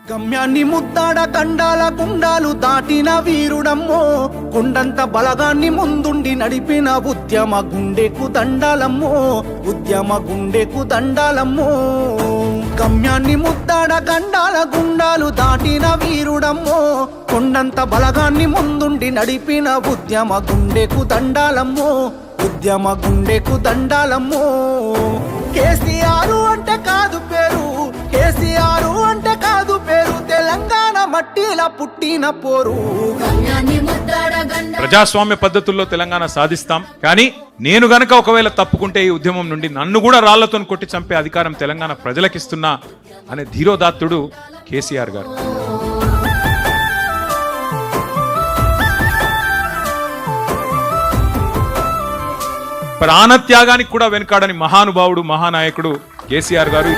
గమ్యాన్ని ముద్దాడ గండాల గుండాలు దాటిన వీరుడమ్మో, కొండంత బలగాన్ని ముందుండి నడిపిన ఉద్యమ గుండెకు దండాలమ్మో, ఉద్యమ గుండెకు దండాలమ్మో. గమ్యాన్ని ముద్దాడ గండాల గుండాలు దాటిన వీరుడమ్మో, కొండంత బలగాన్ని ముందుండి నడిపిన ఉద్యమ గుండెకు దండాలమ్మో, ఉద్యమ గుండెకు దండాలమ్మో. కేసీఆర్ అంటే కాదు పేరు, కేసీఆర్ అంటే కాదు పేరు, తెలంగాణ మట్టిలా పుట్టిన పోరు. ప్రజాస్వామ్య పద్ధతుల్లో తెలంగాణ సాధిస్తాం, కానీ నేను గనక ఒకవేళ తప్పుకుంటే ఈ ఉద్యమం నుండి నన్ను కూడా రాళ్లతో కొట్టి చంపే అధికారం తెలంగాణ ప్రజలకిస్తున్నా అనే ధీరోదాత్తుడు కేసీఆర్ గారు. ప్రాణత్యాగానికి కూడా వెనుకాడని మహానుభావుడు, మహానాయకుడు కేసీఆర్ గారు.